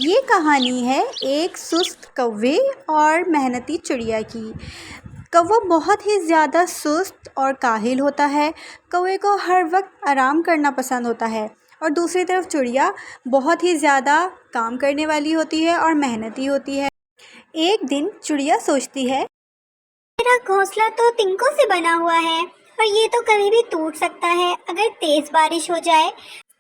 ये कहानी है एक सुस्त कौवे और मेहनती चिड़िया की। कौवा बहुत ही ज़्यादा सुस्त और काहिल होता है। कौवे को हर वक्त आराम करना पसंद होता है और दूसरी तरफ चिड़िया बहुत ही ज़्यादा काम करने वाली होती है और मेहनती होती है। एक दिन चिड़िया सोचती है, मेरा घोंसला तो तिनकों से बना हुआ है और ये तो कभी भी टूट सकता है। अगर तेज बारिश हो जाए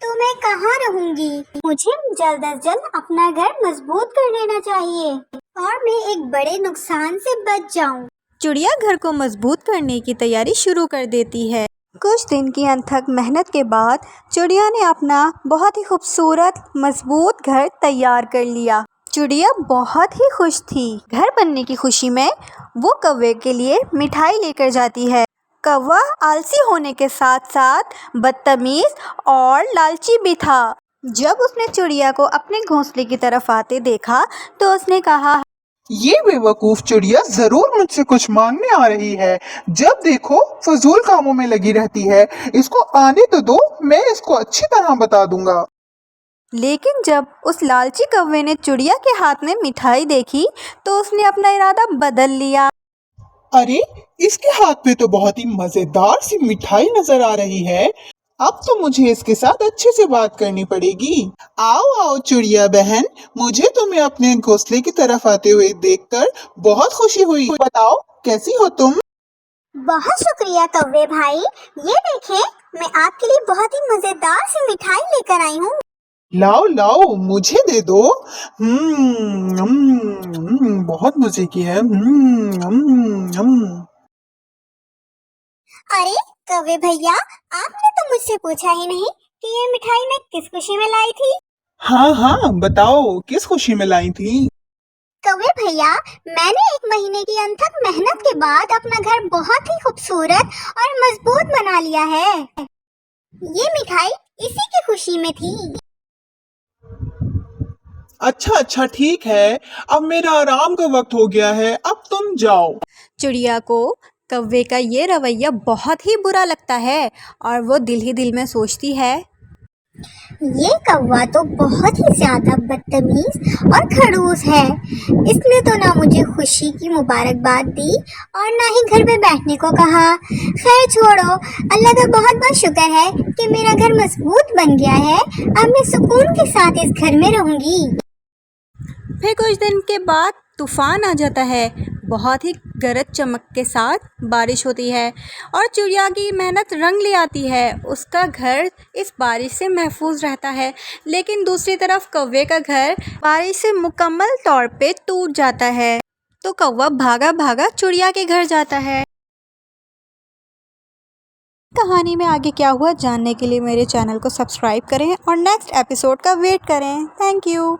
तो मैं कहाँ रहूंगी। मुझे जल्द अज जल्द अपना घर मजबूत कर लेना चाहिए और मैं एक बड़े नुकसान से बच जाऊं। चिड़िया घर को मजबूत करने की तैयारी शुरू कर देती है। कुछ दिन की अथक मेहनत के बाद चिड़िया ने अपना बहुत ही खूबसूरत मजबूत घर तैयार कर लिया। चिड़िया बहुत ही खुश थी। घर बनने की खुशी में वो कौवे के लिए मिठाई लेकर जाती है। कौवा आलसी होने के साथ साथ बदतमीज और लालची भी था। जब उसने चिड़िया को अपने घोंसले की तरफ आते देखा तो उसने कहा, ये बेवकूफ चिड़िया जरूर मुझसे कुछ मांगने आ रही है। जब देखो फजूल कामों में लगी रहती है। इसको आने तो दो, मैं इसको अच्छी तरह बता दूंगा। लेकिन जब उस लालची कौवे ने चिड़िया के हाथ में मिठाई देखी तो उसने अपना इरादा बदल लिया। अरे, इसके हाथ में तो बहुत ही मजेदार सी मिठाई नजर आ रही है। अब तो मुझे इसके साथ अच्छे से बात करनी पड़ेगी। आओ आओ चिड़िया बहन, मुझे तुम्हें अपने घोंसले की तरफ आते हुए देखकर बहुत खुशी हुई। बताओ कैसी हो तुम? बहुत शुक्रिया कौवे भाई। ये देखें, मैं आपके लिए बहुत ही मजेदार सी मिठाई लेकर आई हूँ। लाओ लाओ मुझे दे दो। बहुत मजे की है। अरे कौवे भैया, आपने तो मुझसे पूछा ही नहीं कि ये मिठाई मैं किस खुशी में लाई थी। हाँ हाँ, बताओ किस खुशी में लाई थी? कौवे भैया, मैंने एक महीने की अथक मेहनत के बाद अपना घर बहुत ही खूबसूरत और मजबूत बना लिया है। ये मिठाई इसी की खुशी में थी। अच्छा अच्छा ठीक है, अब मेरा आराम का वक्त हो गया है, अब तुम जाओ। चिड़िया को कौवे का ये रवैया बहुत ही बुरा लगता है और वो दिल ही दिल में सोचती है, ये कौवा तो बहुत ही ज्यादा बदतमीज और खड़ूस है। इसने तो ना मुझे खुशी की मुबारकबाद दी और ना ही घर में बैठने को कहा। खैर छोड़ो, अल्लाह का बहुत बहुत शुक्र है कि मेरा घर मजबूत बन गया है। अब मैं सुकून के साथ इस घर में रहूंगी। फिर कुछ दिन के बाद तूफान आ जाता है। बहुत ही गरज चमक के साथ बारिश होती है और चिड़िया की मेहनत रंग ले आती है। उसका घर इस बारिश से महफूज रहता है, लेकिन दूसरी तरफ कौवे का घर बारिश से मुकम्मल तौर पे टूट जाता है। तो कौवा भागा भागा चिड़िया के घर जाता है। कहानी में आगे क्या हुआ जानने के लिए मेरे चैनल को सब्सक्राइब करें और नेक्स्ट एपिसोड का वेट करें। Thank you.